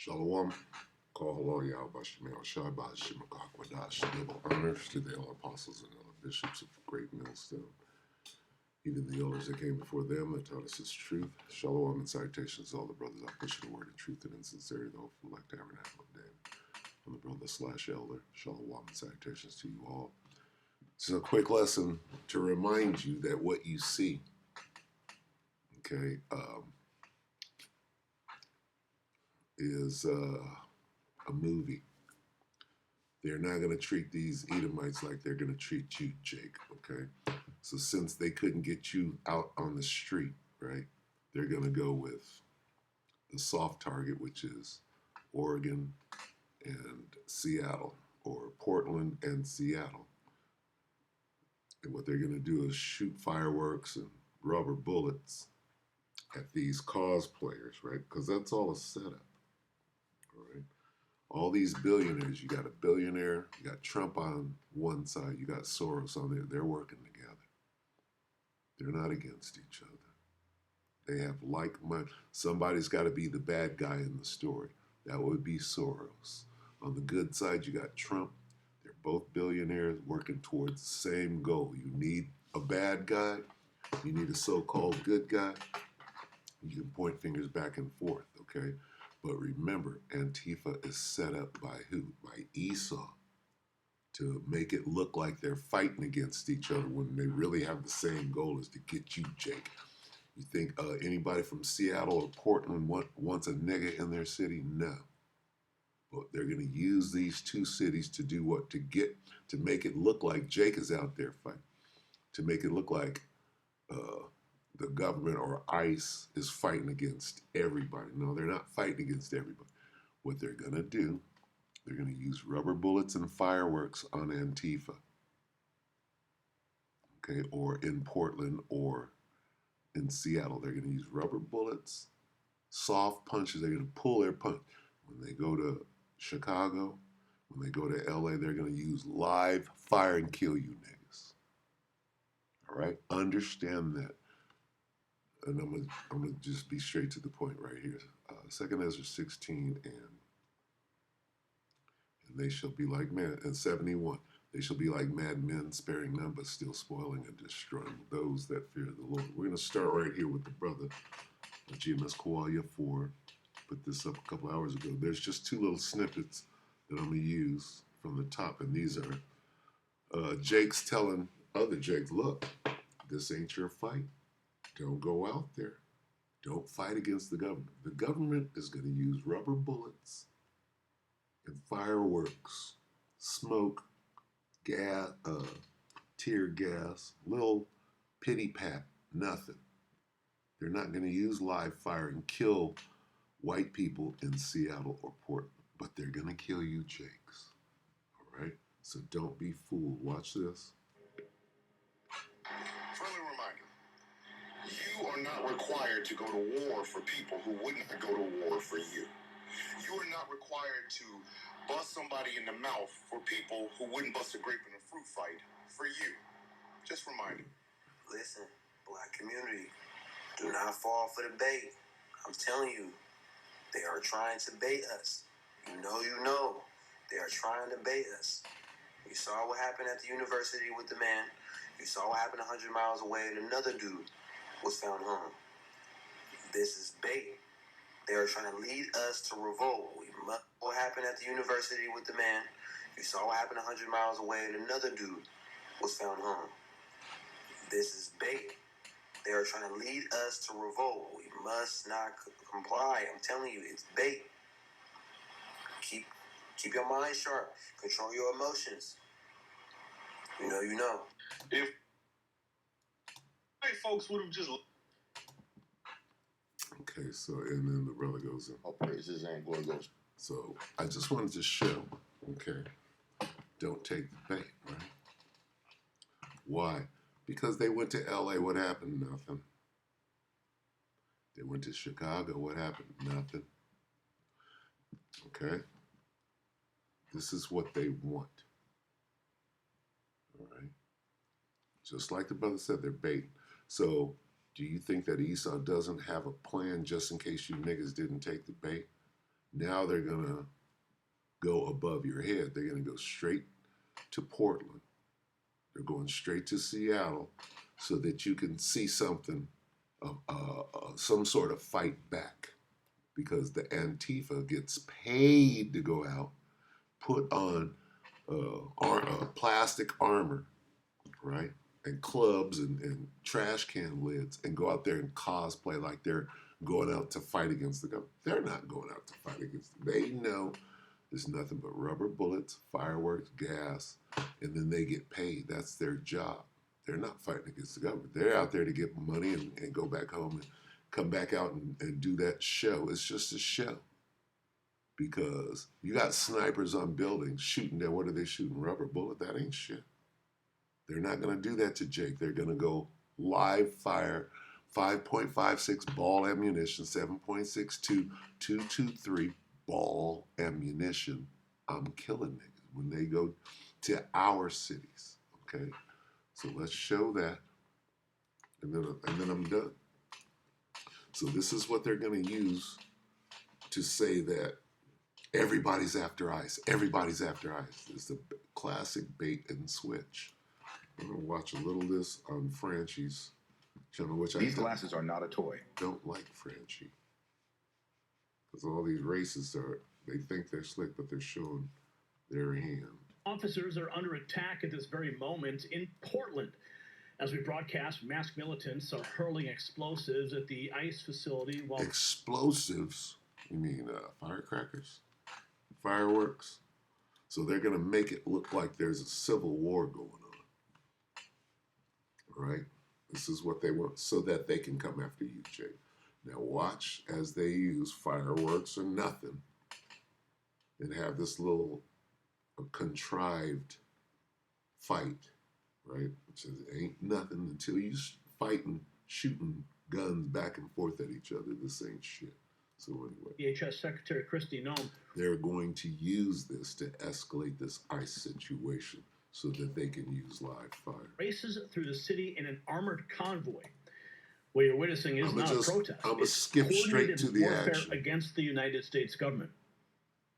Shalom. Call hello Yahweh Shemel Shabbat Shemakakwadash. Double honors to the elder apostles and elder bishops of Great Millstone. Even the elders that came before them that taught us his truth. Shalom and salutations to all the brothers out pushing the word of truth and in sincerity, the hopeful like tabernacle of David. I'm the brother / elder. Shalom and salutations to you all. It's a quick lesson to remind you that what you see, okay, is a movie. They're not going to treat these Edomites like they're going to treat you, Jake, okay? So since they couldn't get you out on the street, right, they're going to go with the soft target, which is Oregon and Seattle, or Portland and Seattle. And what they're going to do is shoot fireworks and rubber bullets at these cosplayers, right? Because that's all a setup, all right? All these billionaires, you got a billionaire, you got Trump on one side, you got Soros on there, they're working together. They're not against each other. They have like-minded. Somebody's got to be the bad guy in the story. That would be Soros. On the good side, you got Trump. They're both billionaires working towards the same goal. You need a bad guy. You need a so-called good guy. You can point fingers back and forth, okay? But remember, Antifa is set up by who? By Esau, to make it look like they're fighting against each other when they really have the same goal, is to get you, Jake. You think anybody from Seattle or Portland wants a nigga in their city? No. But they're going to use these two cities to do what? To make it look like Jake is out there fighting. To make it look like the government or ICE is fighting against everybody. No, they're not fighting against everybody. What they're going to do, they're going to use rubber bullets and fireworks on Antifa. Okay, or in Portland or in Seattle. They're going to use rubber bullets, soft punches. They're going to pull their punch. When they go to Chicago, when they go to LA, they're going to use live fire and kill you niggas. All right? Understand that. And I'm gonna just be straight to the point right here. 2nd Ezra 16 and they shall be like men, and 71. They shall be like mad men, sparing none, but still spoiling and destroying those that fear the Lord. We're going to start right here with the brother GMS Koalia 4. Put this up a couple hours ago. There's just two little snippets that I'm going to use from the top, and these are Jake's telling other Jake, look, this ain't your fight. Don't go out there. Don't fight against the government. The government is going to use rubber bullets and fireworks, smoke, gas, tear gas, little pity pat, nothing. They're not going to use live fire and kill white people in Seattle or Portland, but they're going to kill you, Jakes. All right? So don't be fooled. Watch this. Friendly reminder. You are not required to go to war for people who would not go to war for you. You are not required to bust somebody in the mouth for people who wouldn't bust a grape in a fruit fight for you. Just reminder. Listen, black community, do not fall for the bait. I'm telling you, they are trying to bait us. You know, they are trying to bait us. You saw what happened at the university with the man. You saw what happened 100 miles away and another dude was found hung. This is bait. They are trying to lead us to revolt. What happened at the university with the man. You saw what happened 100 miles away and another dude was found hung. This is bait. They are trying to lead us to revolt. We must not comply. I'm telling you, it's bait. Keep your mind sharp. Control your emotions. You know. If white folks would have just... Okay, so, and then the brother goes in. All praises and glory goes. So I just wanted to show, okay, don't take the bait, right? Why? Because they went to LA, what happened? Nothing. They went to Chicago, what happened? Nothing. Okay? This is what they want. All right? Just like the brother said, they're bait. So do you think that Esau doesn't have a plan just in case you niggas didn't take the bait? Now they're going to go above your head. They're going to go straight to Portland. They're going straight to Seattle so that you can see something, some sort of fight back. Because the Antifa gets paid to go out, put on plastic armor, right? And clubs and trash can lids and go out there and cosplay like they're going out to fight against the government. They're not going out to fight against them. They know there's nothing but rubber bullets, fireworks, gas, and then they get paid. That's their job. They're not fighting against the government. They're out there to get money and go back home and come back out and do that show. It's just a show. Because you got snipers on buildings shooting there. What are they shooting? Rubber bullet? That ain't shit. They're not going to do that to Jake. They're going to go live fire 5.56 ball ammunition, 7.62, 223 ball ammunition. I'm killing niggas when they go to our cities. Okay? So let's show that. And then I'm done. So this is what they're going to use to say that everybody's after ICE. Everybody's after ICE. It's the classic bait and switch. I'm going to watch a little of this on Franchi's channel, which These glasses are not a toy. Don't like Franchi. Because all these racists they think they're slick, but they're showing their hand. Officers are under attack at this very moment in Portland. As we broadcast, masked militants are hurling explosives at the ICE facility while... Explosives? You mean firecrackers? Fireworks? So they're going to make it look like there's a civil war going on. Right? This is what they want, so that they can come after you, Jake. Now watch as they use fireworks or nothing and have this little contrived fight, right? Which is, ain't nothing until you fighting, shooting guns back and forth at each other. This ain't shit. So anyway, DHS Secretary Kristi Noem. They're going to use this to escalate this ICE situation so that they can use live fire. Races through the city in an armored convoy. What you're witnessing is not a protest. I'm going to skip straight to the action. Against the United States government.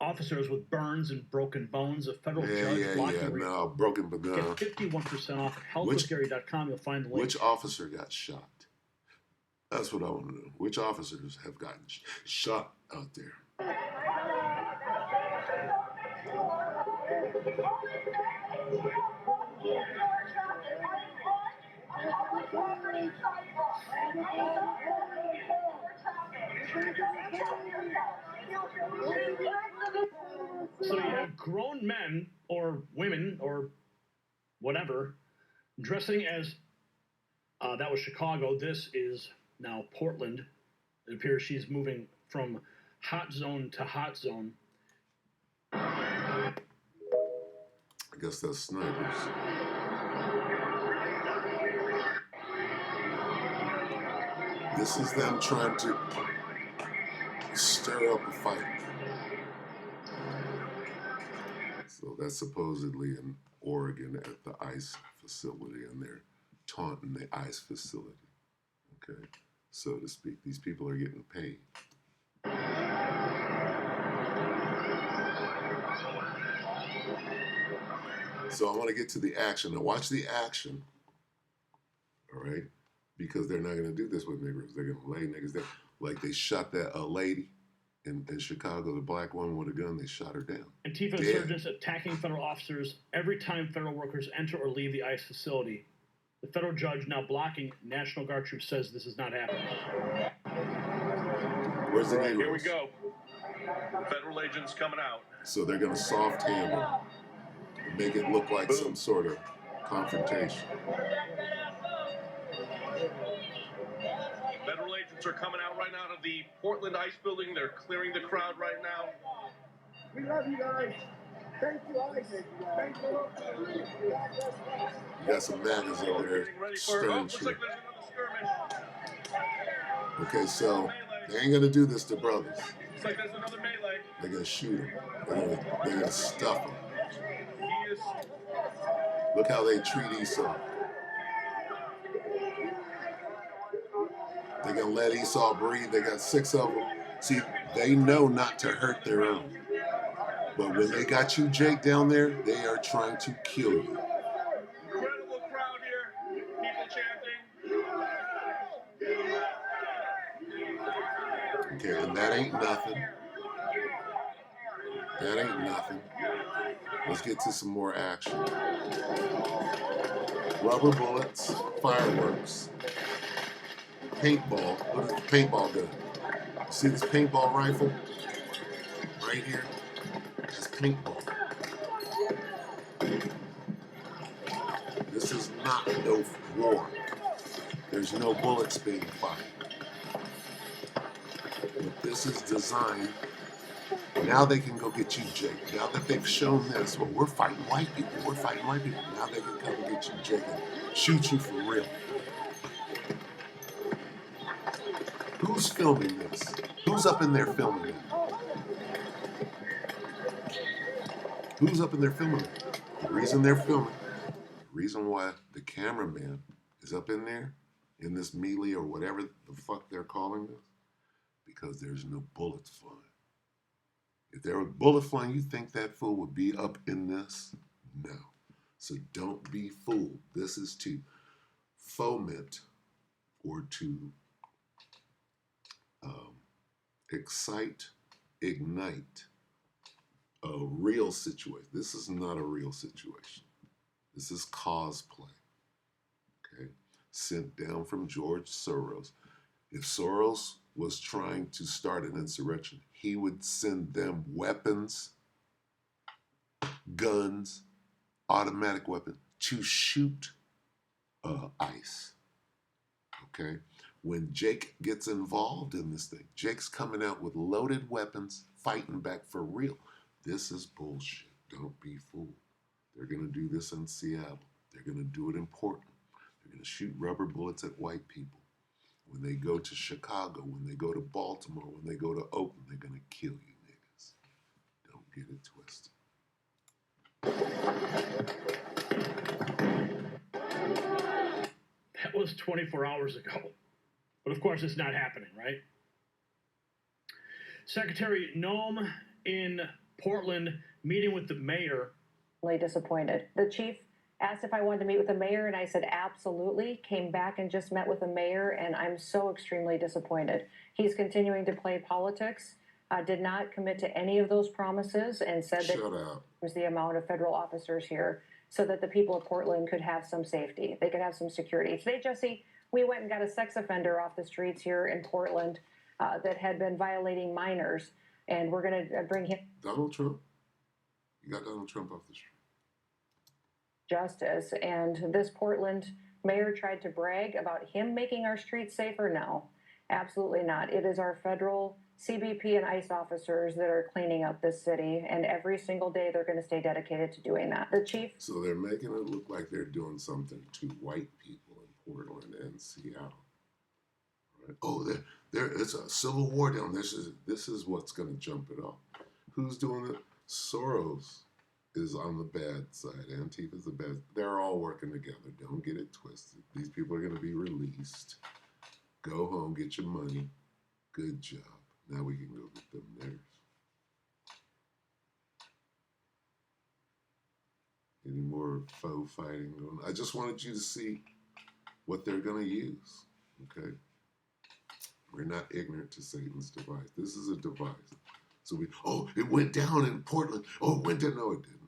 Officers with burns and broken bones, a federal judge blocking broken bones. Get 51% off at healthwithgary.com. You'll find the link. Which officer got shot? That's what I want to know. Which officers have gotten shot out there? So you have grown men or women or whatever dressing as, that was Chicago. This is now Portland. It appears she's moving from hot zone to hot zone. I guess that's snipers. This is them trying to stir up a fight. So that's supposedly in Oregon at the ICE facility, and they're taunting the ICE facility, okay, so to speak. These people are getting paid. So I want to get to the action. Now watch the action, all right, because they're not going to do this with niggers. They're going to lay niggas down. Like they shot that lady in Chicago, the black woman with a gun, they shot her down. Antifa insurgents attacking federal officers every time federal workers enter or leave the ICE facility. The federal judge now blocking National Guard troops says this is not happening. Where's the Negroes? Here we go. Federal agents coming out. So they're going to soft handle and make it look like some sort of confrontation. Federal agents are coming out right now of the Portland ICE building. They're clearing the crowd right now. We love you guys. Thank you, ICE. Thank you. You got some madness over there. Looks like there's another skirmish. Okay, so they ain't gonna do this to brothers. Looks like there's another melee. They're gonna shoot him. They're gonna stuff him. Look how they treat Esau. They're gonna let Esau breathe. They got 6 of them. See, They know not to hurt their own. But when they got you, Jake, down there, they are trying to kill you. Incredible crowd here. People chanting. Okay, and that ain't nothing. That ain't nothing. Let's get to some more action. Rubber bullets, fireworks, paintball. What is the paintball gun? You see this paintball rifle? Right here? That's paintball. This is not no war. There's no bullets being fired. But this is designed. Now they can go get you, Jake. Now that they've shown this, well, we're fighting white people. We're fighting white people. Now they can come and get you, Jake, and shoot you for real. Who's filming this? Who's up in there filming it? Who's up in there filming it? The reason they're filming, the reason why the cameraman is up in there, in this melee or whatever the fuck they're calling this, because there's no bullets flying. If there were bullets flying, you think that fool would be up in this? No. So don't be fooled. This is to foment or to excite, ignite a real situation. This is not a real situation. This is cosplay. Okay? Sent down from George Soros. If Soros was trying to start an insurrection, he would send them weapons, guns, automatic weapons to shoot ICE. Okay? When Jake gets involved in this thing, Jake's coming out with loaded weapons, fighting back for real. This is bullshit. Don't be fooled. They're going to do this in Seattle. They're going to do it in Portland. They're going to shoot rubber bullets at white people. When they go to Chicago, when they go to Baltimore, when they go to Oakland, they're going to kill you niggas. Don't get it twisted. That was 24 hours ago. But of course, it's not happening, right? Secretary Noem in Portland meeting with the mayor. Disappointed. The chief asked if I wanted to meet with the mayor, and I said absolutely. Came back and just met with the mayor, and I'm so extremely disappointed. He's continuing to play politics, did not commit to any of those promises, and said that was the amount of federal officers here so that the people of Portland could have some safety. They could have some security. Today, Jesse, we went and got a sex offender off the streets here in Portland that had been violating minors, and we're going to bring him. Donald Trump. You got Donald Trump off the street. Justice. And this Portland mayor tried to brag about him making our streets safer. No, absolutely not. It is our federal CBP and ICE officers that are cleaning up this city, and every single day they're going to stay dedicated to doing that. The chief. So they're making it look like they're doing something to white people in Portland and Seattle. Right? Oh, it's a civil war down there. This is what's going to jump it off. Who's doing it? Soros is on the bad side. Antifa's the bad. They're all working together. Don't get it twisted. These people are going to be released. Go home, get your money. Good job. Now we can go get them theirs. Any more faux fighting going on? I just wanted you to see what they're going to use. Okay? We're not ignorant to Satan's device. This is a device. So it went down in Portland. Oh, it went down. No, it didn't.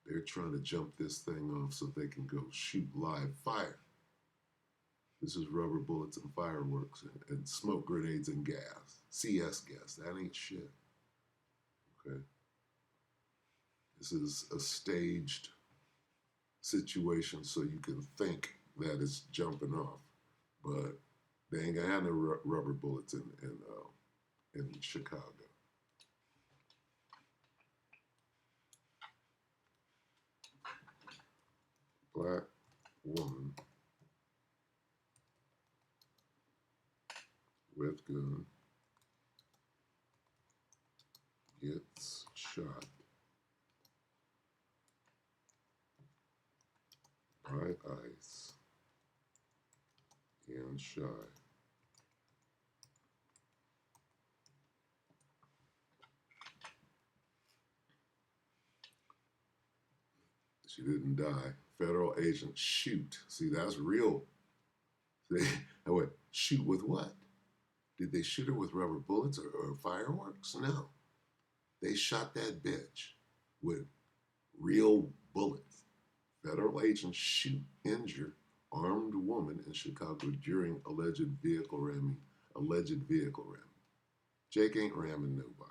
They're trying to jump this thing off so they can go shoot live fire. This is rubber bullets and fireworks and smoke grenades and gas. CS gas. That ain't shit. Okay? This is a staged situation so you can think that it's jumping off. But they ain't gonna have no rubber bullets in Chicago. Black woman with gun gets shot by ICE in Chi. She didn't die. Federal agents shoot. See, that's real. See, I went, shoot with what? Did they shoot her with rubber bullets or fireworks? No. They shot that bitch with real bullets. Federal agents shoot, injure armed woman in Chicago during alleged vehicle ramming. Jake ain't ramming nobody.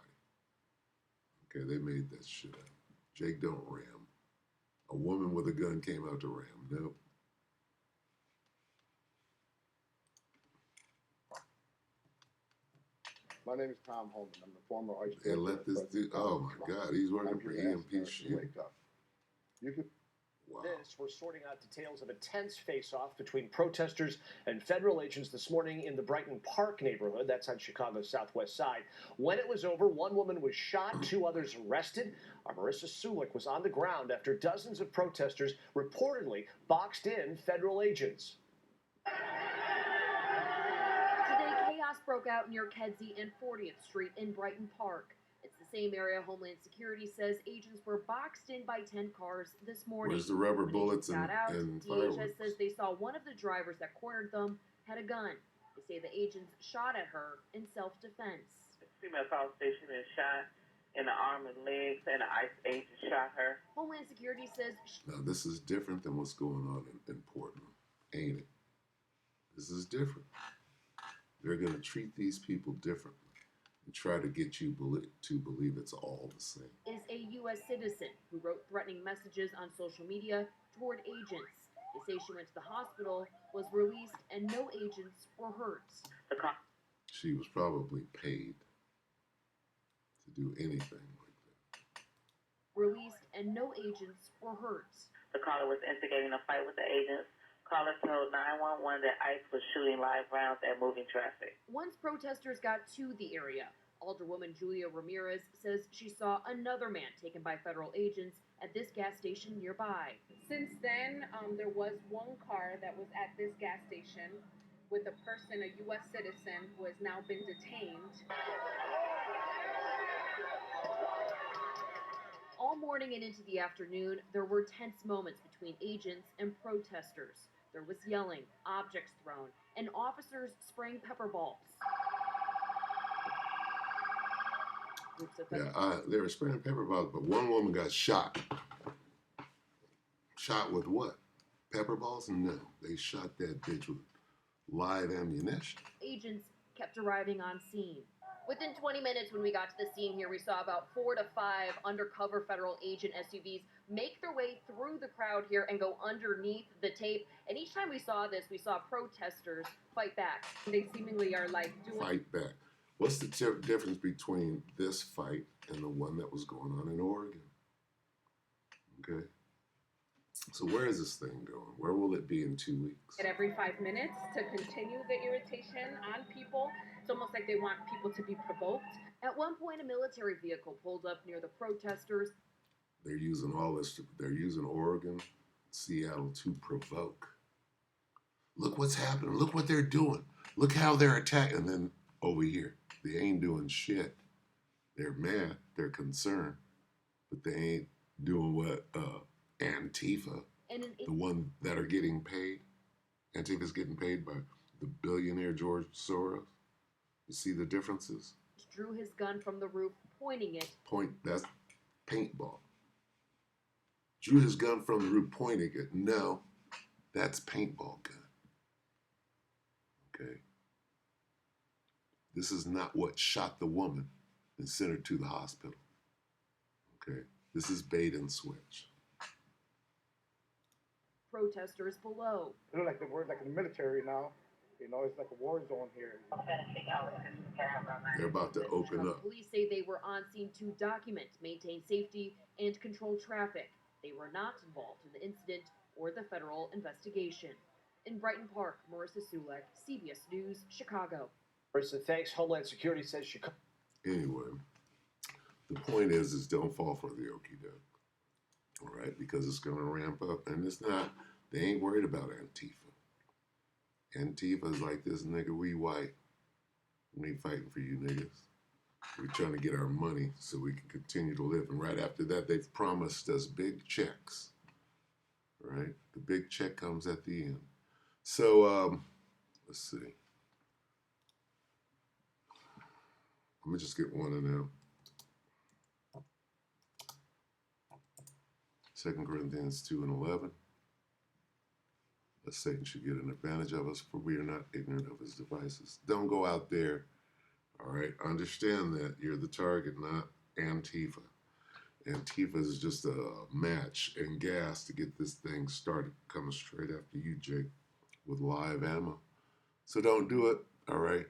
Okay, they made that shit up. Jake don't ram. A woman with a gun came out to ram. Nope. My name is Tom Holman. I'm the former ice They let this dude, oh my God, he's working for EMP shit. Wake up. You can. Wow. This, we're sorting out details of a tense face-off between protesters and federal agents this morning in the Brighton Park neighborhood. That's on Chicago's southwest side. When it was over, one woman was shot, two others arrested. Our Marissa Sulik was on the ground after dozens of protesters reportedly boxed in federal agents. Today, chaos broke out near Kedzie and 40th Street in Brighton Park. It's the same area Homeland Security says agents were boxed in by 10 cars this morning. Where's the rubber When bullets agents got out, and DHS fireworks? says they saw one of the drivers that cornered them had a gun. They say the agents shot at her in self-defense. Female call station and shot in the arm and legs, and the ICE agent shot her. Homeland Security says Now, this is different than what's going on in Portland, ain't it? This is different. They're going to treat these people differently and try to get you to believe it's all the same. is a U.S. citizen who wrote threatening messages on social media toward agents. They say she went to the hospital, was released, and no agents were hurt. She was probably paid to do anything like that. Released, and no agents were hurt. The caller was instigating a fight with the agents. Caller told 911 that ICE was shooting live rounds at moving traffic. Once protesters got to the area, Alderwoman Julia Ramirez says she saw another man taken by federal agents at this gas station nearby. Since then, there was one car that was at this gas station with a person, a U.S. citizen, who has now been detained. All morning and into the afternoon, there were tense moments between agents and protesters. There was yelling, objects thrown, and officers spraying pepper balls. Yeah, they were spraying pepper balls, but one woman got shot. Shot with what? Pepper balls? No, they shot that bitch with live ammunition. Agents kept arriving on scene. Within 20 minutes when we got to the scene here, we saw about 4 to 5 undercover federal agent SUVs make their way through the crowd here and go underneath the tape. And each time we saw this, we saw protesters fight back. They seemingly are like doing... Fight back. What's the difference between this fight and the one that was going on in Oregon? Okay. So where is this thing going? Where will it be in 2 weeks? At every 5 minutes to continue the irritation on people. It's almost like they want people to be provoked. At one point, a military vehicle pulled up near the protesters. They're using all this. They're using Oregon, Seattle to provoke. Look what's happening. Look what they're doing. Look how they're attacking. And then over here, they ain't doing shit. They're mad. They're concerned. But they ain't doing what Antifa, the one that are getting paid. Antifa's getting paid by the billionaire George Soros. You see the differences? Drew his gun from the roof, pointing it. That's paintball. Drew his gun from the roof, pointing it. No, that's paintball gun. Okay? This is not what shot the woman and sent her to the hospital. Okay? This is bait and switch. Protesters below. It looks like we're like in the military now. You know, it's like a war zone here. They're about to open up. Police say they were on scene to document, maintain safety, and control traffic. They were not involved in the incident or the federal investigation. In Brighton Park, Marissa Sulek, CBS News, Chicago. Marissa, thanks. Homeland Security says Chicago. Anyway, the point is don't fall for the okie doke. All right? Because it's going to ramp up. And it's not, they ain't worried about Antifa. Antifa's like, this nigga, we white. We ain't fighting for you niggas. We're trying to get our money so we can continue to live. And right after that, they've promised us big checks. All right, the big check comes at the end. So let's see. Let me just get one in now. 2 Corinthians 2:11. That Satan should get an advantage of us, for we are not ignorant of his devices. Don't go out there, all right? Understand that you're the target, not Antifa. Antifa is just a match and gas to get this thing started, coming straight after you, Jake, with live ammo. So don't do it, all right?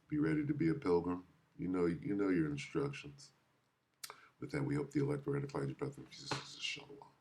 Be ready to be a pilgrim. You know your instructions. With that, we hope the elect will ratify your path and Jesus is shalom.